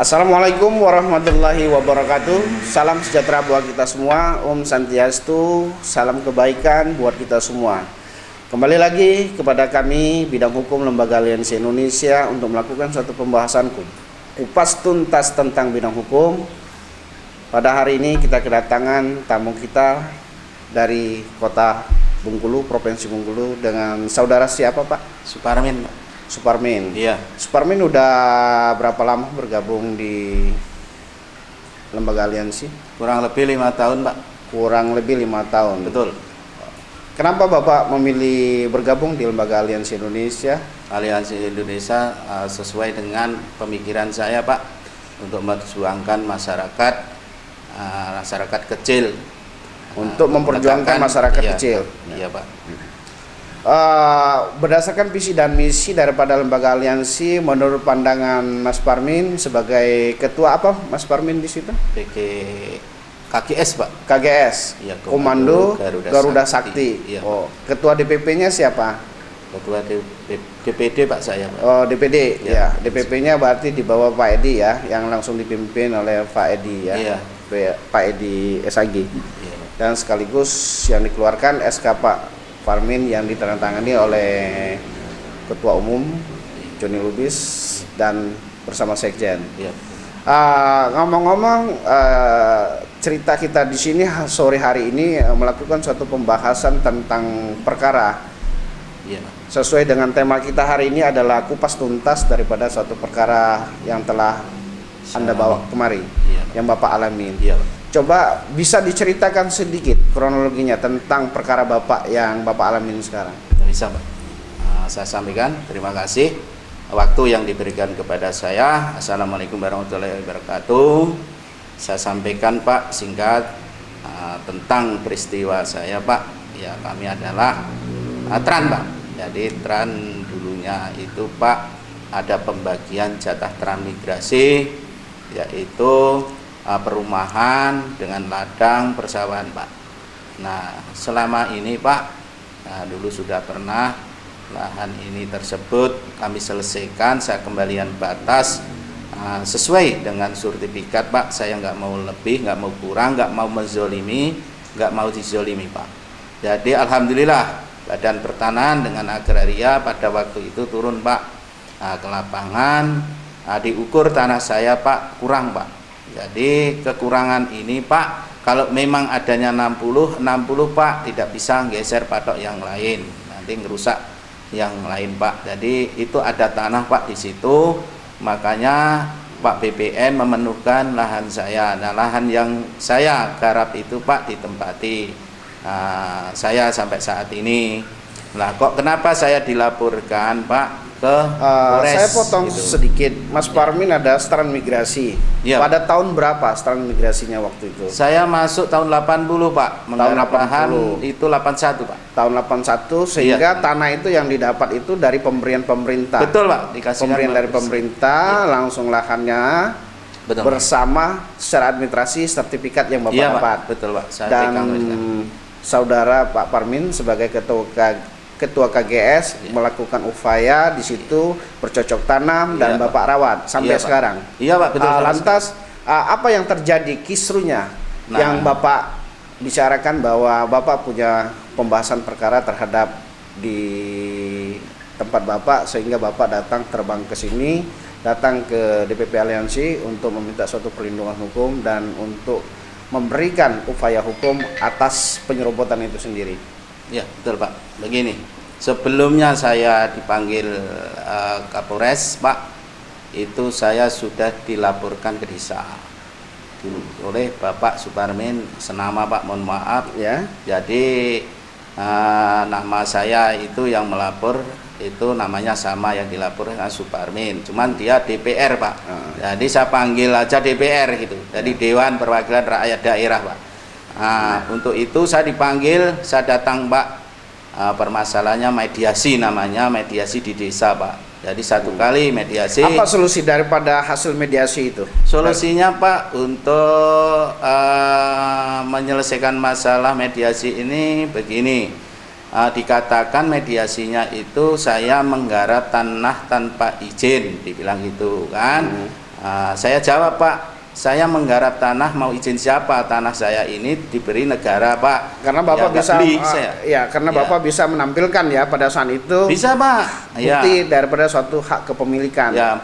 Assalamualaikum warahmatullahi wabarakatuh. Salam sejahtera buat kita semua. Om Santiastu. Salam kebaikan buat kita semua. Kembali lagi kepada kami Bidang Hukum Lembaga Aliansi Indonesia untuk melakukan suatu pembahasan kupas tuntas tentang bidang hukum. Pada hari ini kita kedatangan tamu kita dari Kota Bengkulu, Provinsi Bengkulu, dengan saudara siapa, Pak? Suparmin, Pak. Suparmin. Iya. Suparmin udah berapa lama bergabung di Lembaga Aliansi? Kurang lebih 5 tahun, Pak. Kurang lebih 5 tahun. Betul. Kenapa Bapak memilih bergabung di Lembaga Aliansi Indonesia? Aliansi Indonesia sesuai dengan pemikiran saya, Pak, untuk memperjuangkan masyarakat kecil. Untuk memperjuangkan masyarakat iya, kecil. Iya, Pak. Berdasarkan visi dan misi daripada Lembaga Aliansi, menurut pandangan Mas Parmin sebagai ketua apa, Mas Parmin di situ? KGS, Pak. KGS. Iya, Komando Garuda Sakti. Iya, oh, ketua DPP-nya siapa? Ketua DPD, Pak, saya, Pak. Oh, DPD. Iya. Ya, DPP-nya berarti di bawah Pak Edi ya, yang langsung dipimpin oleh Pak Edi ya. Iya. Pak Edi SAG. Iya. Dan sekaligus yang dikeluarkan SK Pak Parmin yang ditandatangani oleh Ketua Umum Joni Lubis dan bersama Sekjen. Iya. Ngomong-ngomong, cerita kita di sini sore hari ini melakukan suatu pembahasan tentang perkara. Iya. Sesuai dengan tema kita hari ini adalah kupas tuntas daripada suatu perkara yang telah Anda bawa kemari, Iya. yang Bapak alamin. Iya, Pak. Coba bisa diceritakan sedikit kronologinya tentang perkara Bapak yang Bapak alamin sekarang. Bisa, Pak. Saya sampaikan, terima kasih waktu yang diberikan kepada saya. Assalamualaikum warahmatullahi wabarakatuh. Saya sampaikan, Pak, singkat tentang peristiwa saya, Pak. Ya, kami adalah Tran, Pak. Jadi Tran dulunya itu, Pak, ada pembagian jatah transmigrasi, yaitu perumahan dengan ladang persawahan, Pak. Nah, selama ini, Pak, dulu sudah pernah lahan ini tersebut kami selesaikan, saya kembalian batas sesuai dengan sertifikat, Pak. Saya nggak mau lebih, nggak mau kurang, nggak mau menzolimi, nggak mau dizolimi, Pak. Jadi alhamdulillah Badan Pertanahan dengan Agraria pada waktu itu turun, Pak, ke lapangan, diukur tanah saya, Pak, kurang, Pak. Jadi kekurangan ini, Pak, kalau memang adanya 60, Pak, tidak bisa geser patok yang lain, nanti ngerusak yang lain, Pak. Jadi itu ada tanah, Pak, di situ, makanya Pak BPN memenuhkan lahan saya. Nah, lahan yang saya garap itu, Pak, ditempati saya sampai saat ini. Nah, kok kenapa saya dilaporkan, Pak, ke Polres? Saya potong gitu sedikit, Mas Parmin ada transmigrasi. Ya. Pada tahun berapa transmigrasinya waktu itu? Saya masuk tahun 80, Pak. Menggarap lahan itu 81, Pak. Tahun 81, sehingga tanah itu yang didapat itu dari pemberian pemerintah. Betul, Pak. Dikasih pemberian dari pemerintah, langsung lahannya. Betul, bersama Pak. Secara administrasi sertifikat yang Bapak dapat. Pak. Betul, Pak. Saya dan saudara Pak Parmin sebagai Ketua KGS melakukan upaya di situ bercocok tanam dan Bapak rawat sampai sekarang. Iya, Pak, betul. Lantas apa yang terjadi kisruhnya yang Bapak bicarakan bahwa Bapak punya pembahasan perkara terhadap di tempat Bapak, sehingga Bapak terbang ke sini, datang ke DPP Aliansi untuk meminta suatu perlindungan hukum dan untuk memberikan upaya hukum atas penyerobotan itu sendiri. Ya, betul, Pak. Begini, sebelumnya saya dipanggil Kapolres, Pak, itu saya sudah dilaporkan ke desa oleh Bapak Suparmin senama, Pak, mohon maaf ya. Jadi nama saya itu yang melapor itu namanya sama yang dilaporkan Suparmin, cuman dia DPR, Pak. Jadi saya panggil aja DPR gitu. Jadi Dewan Perwakilan Rakyat Daerah, Pak. Untuk itu saya dipanggil, saya datang, Pak. Permasalahannya mediasi, namanya mediasi di desa, Pak. Jadi satu kali mediasi. Apa solusi daripada hasil mediasi itu? Solusinya, Pak, untuk menyelesaikan masalah mediasi ini begini. Dikatakan mediasinya itu saya menggarap tanah tanpa izin, dibilang gitu kan. Saya jawab, Pak, saya menggarap tanah, mau izin siapa? Tanah saya ini diberi negara, Pak. Karena Bapak Ya, nggak bisa beli saya. ya, karena Ya. Bapak bisa menampilkan ya pada saat itu Bisa, Pak. Ya. bukti daripada suatu hak kepemilikan. Ya,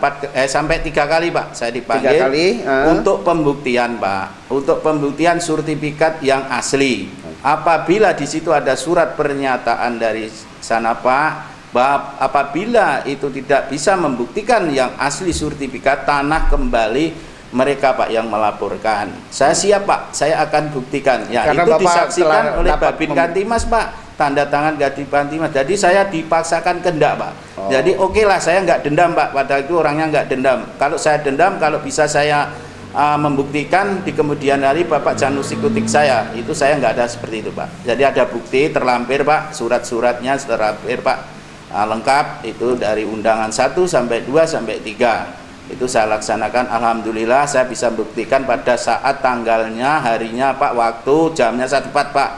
sampai 3 kali, Pak, saya dipanggil 3 kali, untuk pembuktian, Pak. Untuk pembuktian sertifikat yang asli. Apabila di situ ada surat pernyataan dari sana, Pak, apabila itu tidak bisa membuktikan yang asli sertifikat, tanah kembali mereka, Pak, yang melaporkan. Saya siap, Pak, saya akan buktikan. Ya, Karena itu Bapak disaksikan telah oleh dapat Babin Kantimas, Pak. Tanda tangan Babin Kantimas. Jadi saya dipaksakan kendak, Pak. Oh. Jadi oke lah, saya nggak dendam, Pak. Pada itu orangnya nggak dendam. Kalau saya dendam, kalau bisa saya membuktikan di kemudian hari Bapak jangan usik-utik saya. Itu saya nggak ada seperti itu, Pak. Jadi ada bukti terlampir, Pak. Surat-suratnya terlampir, Pak. Lengkap itu dari undangan 1 sampai 2 sampai 3. Itu saya laksanakan. Alhamdulillah saya bisa buktikan pada saat tanggalnya, harinya, Pak, waktu, jamnya saya tepat, Pak.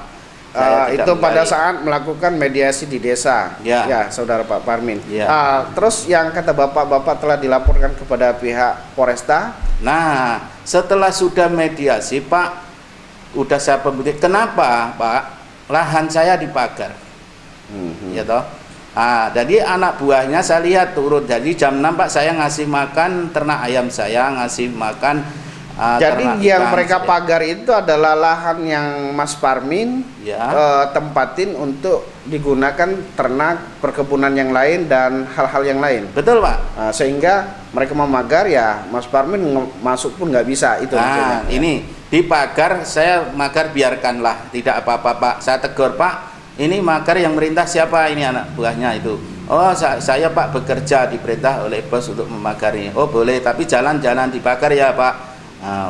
Saya tidak Itu pada menggali. saat melakukan mediasi di desa. Ya. Saudara Pak Parmin. Ya. Terus yang kata Bapak telah dilaporkan kepada pihak Polresta. Nah, setelah sudah mediasi, Pak, udah saya pembuktikan. Kenapa, Pak? Lahan saya dipagar. Ya toh? Jadi anak buahnya saya lihat turun. Jadi jam 6, Pak, saya ngasih makan ternak ayam saya, ngasih makan Jadi ternak yang ikan mereka saya. pagar itu adalah lahan yang Mas Parmin Ya. tempatin untuk digunakan ternak, perkebunan yang lain dan hal-hal yang lain. Betul, Pak. Sehingga mereka memagar, ya Mas Parmin masuk pun nggak bisa itu. maksudnya. Ini dipagar, saya magar biarkanlah, tidak apa-apa, Pak. Saya tegur, Pak, ini magar yang merintah siapa? Ini anak buahnya itu. Oh, saya Pak bekerja diperintah oleh bos untuk memagari. Oh, boleh, tapi jalan-jalan dibakar ya, Pak.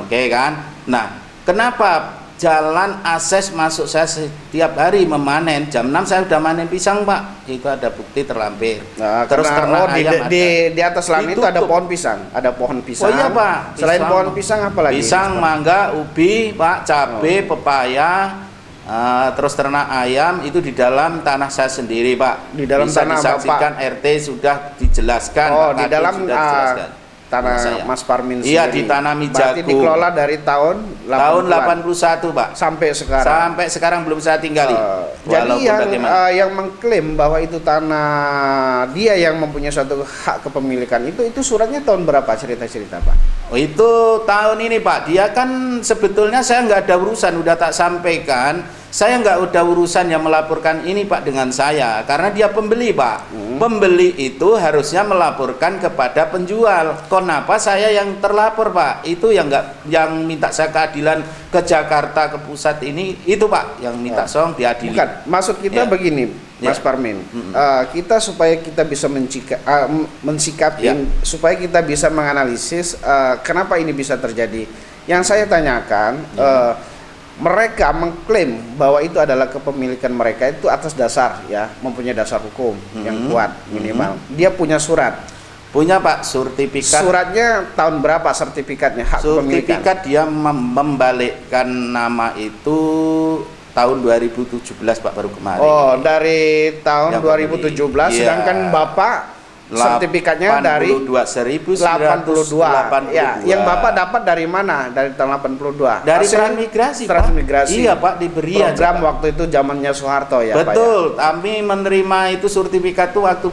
Oke kan? Nah, kenapa jalan akses masuk saya setiap hari memanen? Jam 6 saya sudah manen pisang, Pak. Itu ada bukti terlampir. Terus ternak ayam ada. di atas lahan itu ada Ditutup. pohon pisang, ada pohon pisang. Oh iya, Pak. Selain Pisang. pohon pisang apa lagi? Pisang, mangga, ubi, Pak, cabe, pepaya, terus ternak ayam itu di dalam tanah saya sendiri, Pak. Di dalam bisa tanah disaksikan Bapak. RT sudah dijelaskan. Oh, Pak di Kadin dalam sudah dijelaskan. tanah Saya. Mas Parmin Iya, sendiri. di tanah Berarti Mijagung. dikelola dari tahun 81, Pak. sampai sekarang. Sampai sekarang belum saya tinggali. Jadi Walaupun bagaimana. yang mengklaim bahwa itu tanah dia yang mempunyai suatu hak kepemilikan itu suratnya tahun berapa, cerita-cerita, Pak? Oh, itu tahun ini, Pak. Dia kan sebetulnya saya nggak ada urusan, udah tak sampaikan. Saya nggak ada urusan yang melaporkan ini, Pak, dengan saya, karena dia pembeli, Pak. Pembeli itu harusnya melaporkan kepada penjual. Kenapa saya yang terlapor, Pak? Itu yang minta saya keadilan ke Jakarta, ke pusat ini, itu, Pak, yang minta song diadili. Bukan, maksud kita Ya. begini, Mas Ya. Parmin. Kita supaya kita bisa mensikapi, supaya kita bisa menganalisis kenapa ini bisa terjadi. Yang saya tanyakan, mereka mengklaim bahwa itu adalah kepemilikan mereka itu atas dasar, ya, mempunyai dasar hukum yang kuat minimal. Dia punya surat. Punya, Pak, sertifikat. Suratnya tahun berapa sertifikatnya, hak kepemilikan? Sertifikat dia membalikkan nama itu tahun 2017, Pak, baru kemarin. Oh, dari tahun Yang 2017, pembeli. sedangkan Iya. Bapak sertifikatnya dari 82.982. Ya, yang Bapak dapat dari mana? Dari tahun 82. Dari Hasil transmigrasi, Pak. transmigrasi. Iya, Pak, diberi aja, program Pak. waktu itu zamannya Soeharto ya, Betul, kami menerima itu sertifikat itu waktu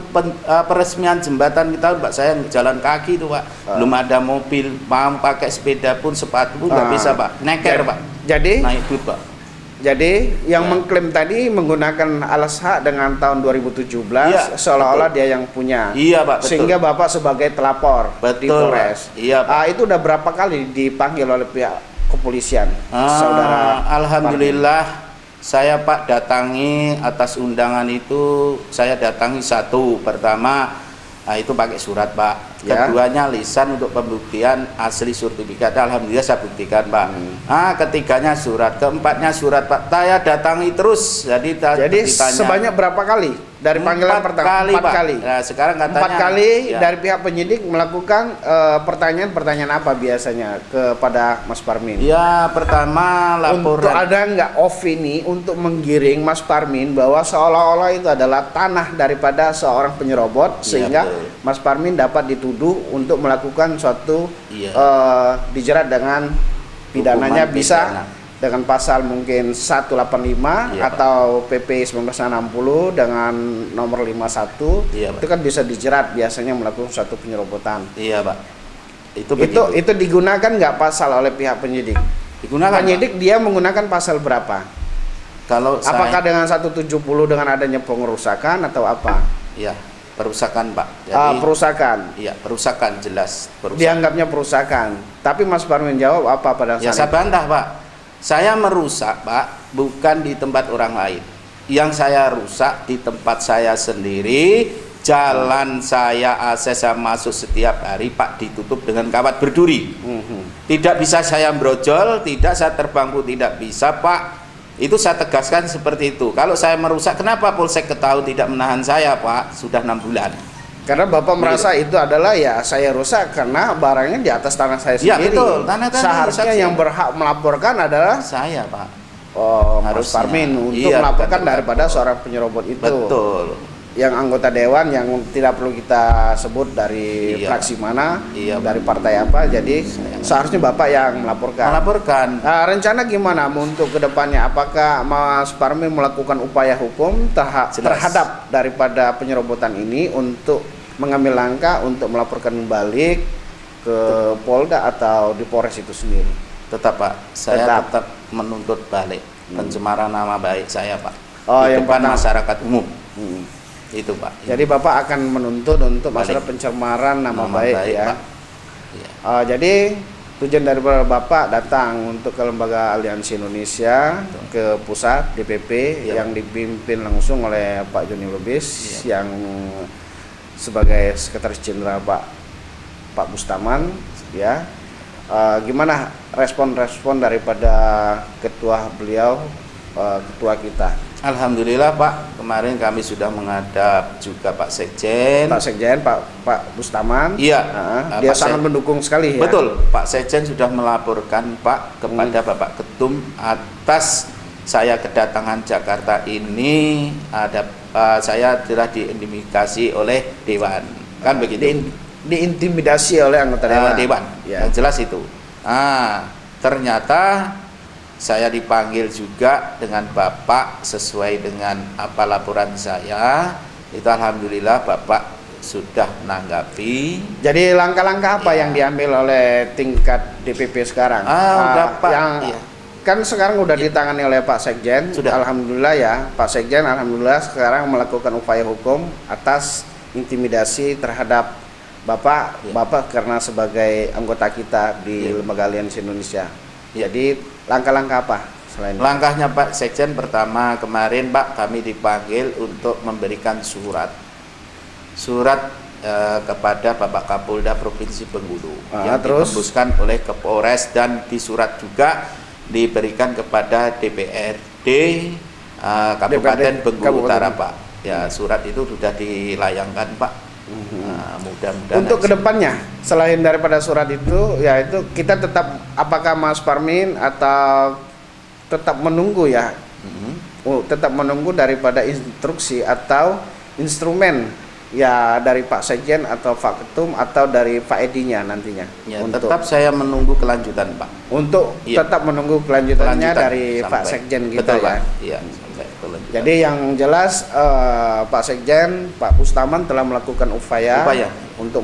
peresmian jembatan kita, Pak. Saya jalan kaki itu, Pak. Belum ada mobil, mau pakai sepeda pun, sepatu pun nggak bisa, Pak. Neker, Pak. Jadi Naik bus, Pak. Jadi yang Ya. mengklaim tadi menggunakan alas hak dengan tahun 2017 Iya, seolah-olah dia yang punya. Iya, Pak, betul. Sehingga Bapak sebagai telapor di Betul, Polres. Pak. Iya, Pak. Itu udah berapa kali dipanggil oleh pihak kepolisian, saudara? Alhamdulillah, saya, Pak, datangi atas undangan itu, saya datangi satu. Pertama, itu pakai surat, Pak. Ya. Keduanya lisan untuk pembuktian asli sertifikat. Alhamdulillah saya buktikan, Pak. Ketiganya surat. Keempatnya surat, Pak. Saya datangi terus. Jadi Jadi ditanya. sebanyak berapa kali Dari panggilan pertama 4 Pak. kali. Nah, sekarang katanya 4 kali ya. dari pihak penyidik melakukan pertanyaan-pertanyaan apa biasanya kepada Mas Parmin? Ya, pertama Untuk laporan. ada nggak opini untuk menggiring Mas Parmin bahwa seolah-olah itu adalah tanah daripada seorang penyerobot, Iya, sehingga betul. Mas Parmin dapat dituduh untuk melakukan suatu Iya. dijerat dengan pidananya Hukuman bisa pidana. dengan pasal mungkin 185 Iya, Pak. atau PP 1960 dengan nomor 51. Iya, Pak. Itu kan bisa dijerat biasanya melakukan suatu penyerobotan. Iya, Pak. Itu begitu. Itu digunakan nggak pasal oleh pihak penyidik? Digunakan, Pak. Penyidik dia menggunakan pasal berapa? Kalau Apakah saya, dengan 170 dengan adanya pengerusakan atau apa? ya, perusakan, Pak. Jadi, Perusakan. iya, perusakan jelas, perusakan. Dianggapnya perusakan. Tapi Mas Parmin jawab apa pada Ya, saya saat itu? bantah, Pak. Saya merusak, Pak, bukan di tempat orang lain. Yang saya rusak di tempat saya sendiri. Jalan saya akses saya masuk setiap hari, Pak, ditutup dengan kawat berduri. Tidak bisa saya brojol, tidak saya terbang pun tidak bisa, Pak. Itu saya tegaskan seperti itu. Kalau saya merusak, kenapa Polsek Ketau tidak menahan saya, Pak? Sudah 6 bulan. Karena Bapak merasa itu adalah ya saya rusak karena barangnya di atas tanah saya Ya, sendiri. betul. Tanah-tanah Seharusnya rusak, yang saya. berhak melaporkan adalah Saya, Pak. Mas Harusnya. Parmin untuk Iya, melaporkan betul. daripada seorang penyerobot itu. Betul. Yang anggota dewan yang tidak perlu kita sebut dari Iya. fraksi mana, Iya, dari partai apa. Jadi seharusnya Bapak yang melaporkan. Melaporkan. Rencana gimana untuk kedepannya? Apakah Mas Parmin melakukan upaya hukum Jelas. terhadap daripada penyerobotan ini untuk mengambil langkah untuk melaporkan balik ke Polda atau di Polres itu sendiri? Tetap, Pak. Saya Tetap. tetap menuntut balik pencemaran nama baik saya, Pak. Oh, di yang depan pertama. masyarakat umum. Hmm. Itu, Pak. Jadi Bapak akan menuntut untuk Balik. masalah pencemaran nama Nama baik, baik, ya. Pak. Iya. Jadi tujuan daripada Bapak datang untuk ke Lembaga Aliansi Indonesia ke pusat DPP Iya. yang dipimpin langsung oleh Pak Joni Lubis Iya. yang sebagai Sekretaris Jenderal Pak Bustaman, ya. Gimana respon-respon daripada ketua beliau, ketua kita? Alhamdulillah, Pak. Kemarin kami sudah menghadap juga Pak Sekjen. Pak Sekjen, Pak Bustaman. Iya. Dia Pak sangat mendukung sekali, ya. Betul, Pak Sekjen sudah melaporkan, Pak, kepada Bapak Ketum atas saya kedatangan Jakarta ini saya telah diintimidasi oleh Dewan. Kan begitu. Diintimidasi oleh anggota dewan. Dewan. Ya. Yang jelas itu. Ternyata saya dipanggil juga dengan Bapak sesuai dengan apa laporan saya. Itu alhamdulillah Bapak sudah menanggapi. Jadi langkah-langkah apa Iya. yang diambil oleh tingkat DPP sekarang? Udah, Pak. Yang Iya. kan sekarang udah ditangani oleh Pak Sekjen. Sudah. Alhamdulillah ya, Pak Sekjen alhamdulillah sekarang melakukan upaya hukum atas intimidasi terhadap Bapak, Iya. Bapak karena sebagai anggota kita di Iya. Lembaga Aliansi Indonesia. Iya. Jadi langkah-langkah apa selain itu? Langkahnya Pak Sekjen pertama kemarin, Pak, kami dipanggil untuk memberikan surat kepada Bapak Kapolda Provinsi Bengkulu yang Terus? ditembuskan oleh Kapolres dan di surat juga diberikan kepada DPRD Kabupaten DPRD Bengkulu Utara, Kabupaten. Pak. Ya, surat itu sudah dilayangkan, Pak. Mudah-mudahan Untuk kedepannya selain daripada surat itu, yaitu kita tetap apakah Mas Parmin atau tetap menunggu ya, tetap menunggu daripada instruksi atau instrumen ya dari Pak Sekjen atau Pak Ketum atau dari Pak Edi-nya nantinya. ya, tetap saya menunggu kelanjutan, Pak. Untuk Iya. tetap menunggu kelanjutannya Kelanjutan dari Pak sampai- Sekjen kita betul, ya. Pak. Iya, sampai kelanjutan. Jadi yang jelas Pak Sekjen, Pak Bustaman telah melakukan upaya untuk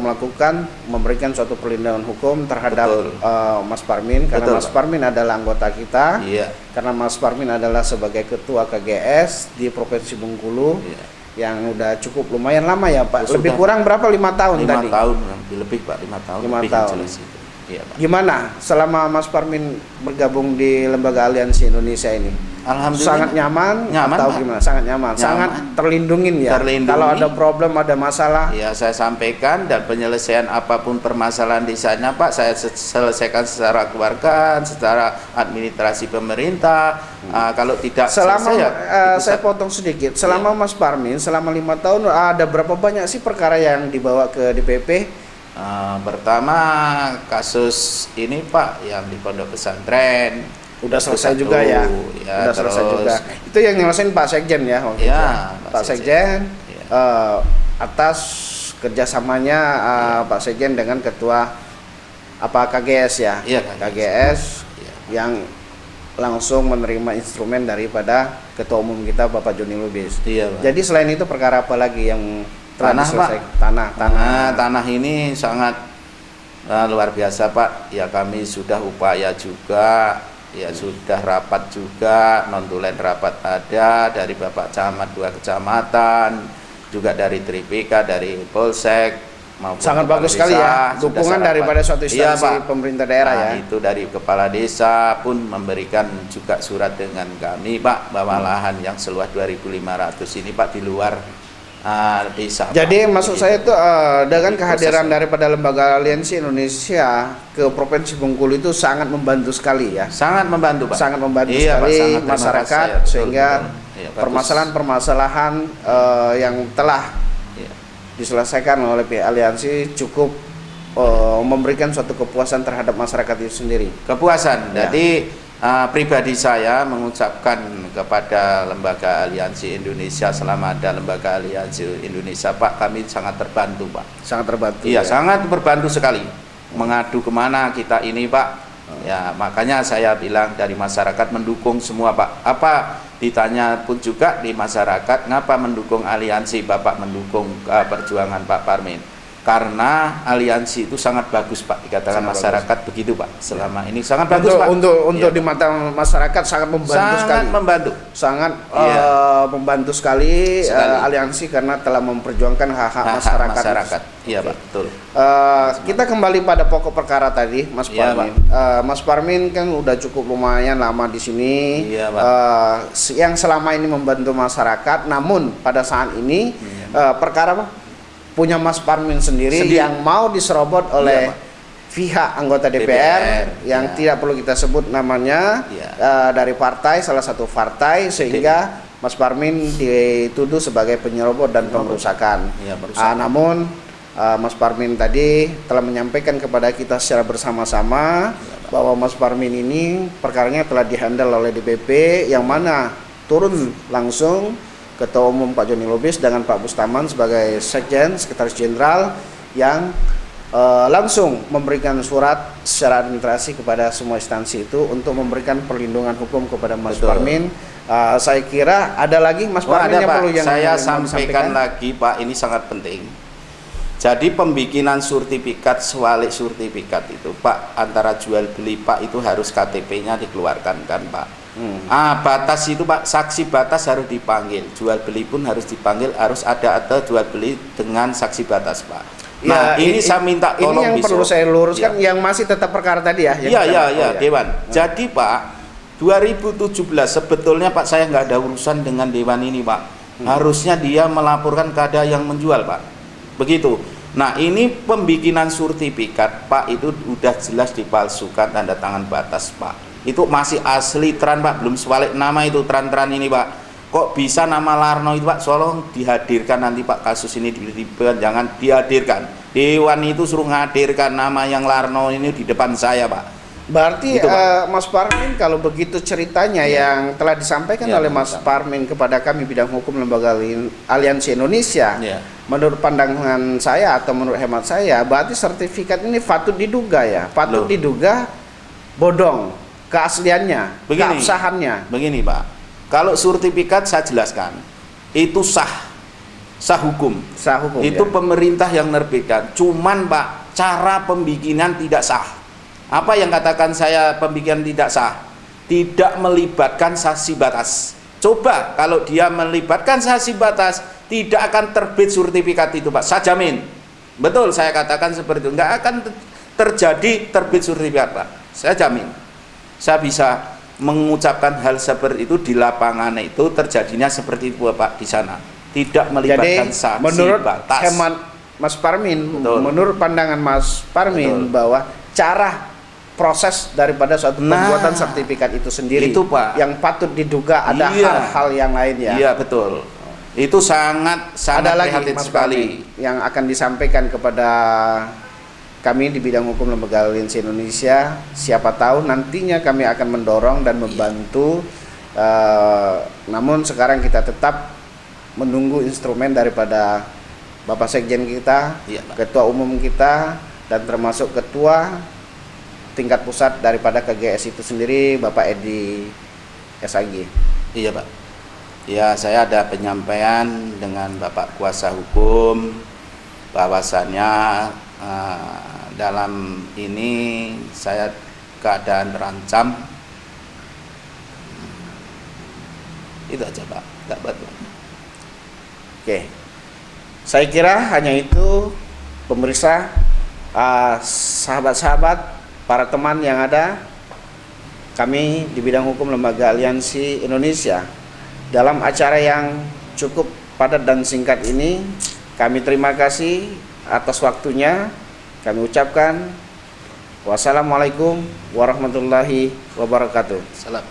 memberikan suatu perlindungan hukum terhadap Betul. Mas Parmin karena Betul, Mas Pak. Parmin adalah anggota kita. Iya. Karena Mas Parmin adalah sebagai ketua KGS di Provinsi Bengkulu Iya. yang udah cukup lumayan lama ya Pak. Sudah. Lebih kurang berapa 5 tahun 5 tadi? tahun lebih, Pak, 5 tahun 5 lebih tahun. jelas itu. Iya, Pak. Gimana selama Mas Parmin bergabung di Lembaga Aliansi Indonesia ini? Alhamdulillah. Sangat nyaman, Nyaman, atau Pak. gimana? Sangat nyaman, sangat terlindungin ya. Terlindungi. Kalau ada problem, ada masalah, Ya, saya sampaikan, dan penyelesaian apapun permasalahan di sana, Pak, saya selesaikan secara keluargaan, secara administrasi pemerintah. Kalau tidak selama selesai, ya, saya potong sedikit. Selama Mas Parmin selama 5 tahun ada berapa banyak sih perkara yang dibawa ke DPP? pertama kasus ini, Pak, yang di pondok pesantren Udah selesai satu, juga ya. ya, Udah selesai terus, juga. Itu yang nyelesain Pak Sekjen ya waktu Ya, itu. Pak Sekjen Ya. atas kerjasamanya Pak Sekjen dengan ketua KGS ya. Iya, KGS Ya. yang langsung menerima instrumen daripada ketua umum kita Bapak Joni Lubis. Iya, Pak. Jadi selain itu perkara apa lagi yang telah Tanah, diselesaikan? Pak. Tanah. Tanah ini sangat luar biasa, Pak. Ya, kami sudah upaya juga, ya sudah rapat juga, non-tulen rapat ada dari Bapak Camat 2 kecamatan, juga dari Tripika, dari Polsek maupun Sangat kepala bagus sekali desa, ya, sudah dukungan rapat. daripada suatu Iya, instansi Pak. pemerintah daerah ya. Itu dari kepala desa pun memberikan juga surat dengan kami, Pak, bahwa lahan yang seluas 2.500 ini, Pak, di luar desa. Jadi Pak. maksud Begitu. saya itu dengan Jadi kehadiran proses- daripada Lembaga Aliansi Indonesia ke Provinsi Bengkulu itu sangat membantu sekali ya. Sangat membantu, Pak. Sangat membantu Iya, Pak, sekali sangat terima masyarakat kasih, ya, betul, sehingga betul. Iya, bagus. permasalahan-permasalahan yang telah Iya. diselesaikan oleh pihak aliansi cukup memberikan suatu kepuasan terhadap masyarakat itu sendiri. Kepuasan. Ya. Jadi pribadi saya mengucapkan kepada Lembaga Aliansi Indonesia, selama ada Lembaga Aliansi Indonesia, Pak, kami sangat terbantu, Pak. Sangat terbantu. Iya, ya. sangat berbantu sekali. Mengadu kemana kita ini, Pak. Ya, makanya saya bilang dari masyarakat mendukung semua, Pak. Apa ditanya pun juga di masyarakat, ngapa mendukung aliansi, Bapak mendukung perjuangan Pak Parmin? Karena aliansi itu sangat bagus, Pak, dikatakan Sangat masyarakat begitu, Pak. Selama ini sangat bagus, Pak. Untuk Iya, di mata masyarakat sangat membantu sangat sekali. membantu. Sangat Iya. Membantu sekali, Sekali. aliansi karena telah memperjuangkan hak-hak Hak-hak masyarakat. Iya, Oke. Pak, betul. Kita kembali pada pokok perkara tadi, Mas Iya, Parmin. Mas Parmin kan udah cukup lumayan lama di sini, Iya, Pak. yang selama ini membantu masyarakat. Namun pada saat ini perkara punya Mas Parmin sendiri yang mau diserobot oleh Iya, Pak. pihak anggota DPR, DPR, yang ya. tidak perlu kita sebut namanya, Ya. dari partai, salah satu partai, sehingga Mas Parmin dituduh sebagai penyerobot dan pengerusakan. Iya, perusahaan. Namun Mas Parmin tadi telah menyampaikan kepada kita secara bersama-sama bahwa Mas Parmin ini perkaranya telah dihandle oleh DPP, yang mana turun langsung Ketua Umum Pak Joni Lubis dengan Pak Bustaman sebagai Sekjen, Sekretaris Jenderal, yang langsung memberikan surat secara administrasi kepada semua instansi itu untuk memberikan perlindungan hukum kepada Mas Betul. Parmin. Saya kira ada lagi Mas Parmin Ada, yang Pak. perlu yang Saya mau sampaikan disampaikan? lagi, Pak, ini sangat penting. Jadi pembikinan sertifikat, swalik sertifikat itu, Pak, antara jual beli, Pak, itu harus KTP-nya dikeluarkan, kan, Pak. Batas itu, Pak, saksi batas harus dipanggil, jual beli pun harus dipanggil, harus ada atau jual beli dengan saksi batas, Pak. Nah, Ya, ini saya minta tolong ini yang besok. perlu saya luruskan, Ya. yang masih tetap perkara tadi ya. yang Iya, kita- Dewan. Jadi, Pak, 2017 sebetulnya, Pak, saya nggak ada urusan dengan Dewan ini, Pak. Harusnya dia melaporkan kepada yang menjual, Pak. Begitu. Nah, ini pembikinan sertifikat, Pak, itu udah jelas dipalsukan tanda tangan batas, Pak. Itu masih asli tran, Pak, belum swalik nama itu tran-tran ini, Pak. Kok bisa nama Larno itu, Pak? Tolong dihadirkan nanti, Pak, kasus ini jangan dihadirkan. Dewan itu suruh ngadirkan nama yang Larno ini di depan saya, Pak. Berarti Gitu, Pak. Mas Parmin kalau begitu ceritanya yang telah disampaikan Iya, oleh Mas Parmin kepada kami bidang hukum Lembaga Aliansi Indonesia, Iya. menurut pandangan saya atau menurut hemat saya, berarti sertifikat ini patut diduga ya, patut Loh. diduga bodong keasliannya, Begini. keabsahannya. Begini, Pak. Kalau sertifikat saya jelaskan, itu sah hukum. Sah hukum. Itu ya. pemerintah yang menerbitkan. Cuman, Pak, cara pembikinan tidak sah. Apa yang katakan saya pembikinan tidak sah? Tidak melibatkan saksi batas. Coba kalau dia melibatkan saksi batas, tidak akan terbit sertifikat itu, Pak. Saya jamin. Betul, saya katakan seperti itu. Nggak akan terjadi terbit sertifikat, Pak. Saya jamin. Saya bisa mengucapkan hal seperti itu di lapangan, itu terjadinya seperti itu, Pak, di sana. Tidak melibatkan Jadi sanksi menurut batas. hemat Mas Parmin, Betul. menurut pandangan Mas Parmin, Betul. bahwa cara proses daripada suatu pembuatan sertifikat itu sendiri itu, Pak, yang patut diduga ada Iya. hal-hal yang lain ya. Iya, betul. Itu sangat Ada lagi prihatin Mas sekali. Parmin yang akan disampaikan kepada kami di bidang hukum Lembaga Aliansi Indonesia. Siapa tahu nantinya kami akan mendorong dan membantu. Namun sekarang kita tetap menunggu instrumen daripada Bapak Sekjen kita, Iya, Pak. Ketua Umum kita, dan termasuk Ketua tingkat pusat daripada KGS itu sendiri, Bapak Edi SAG. Iya, Pak. Ya, saya ada penyampaian dengan Bapak kuasa hukum bahwasannya dalam ini saya keadaan terancam. Itu aja, Pak. Nggak bantu. Oke, saya kira hanya itu, pemirsa, sahabat-sahabat, para teman yang ada, kami di bidang hukum Lembaga Aliansi Indonesia, dalam acara yang cukup padat dan singkat ini, kami terima kasih atas waktunya. Kami ucapkan wassalamualaikum warahmatullahi wabarakatuh. Salam.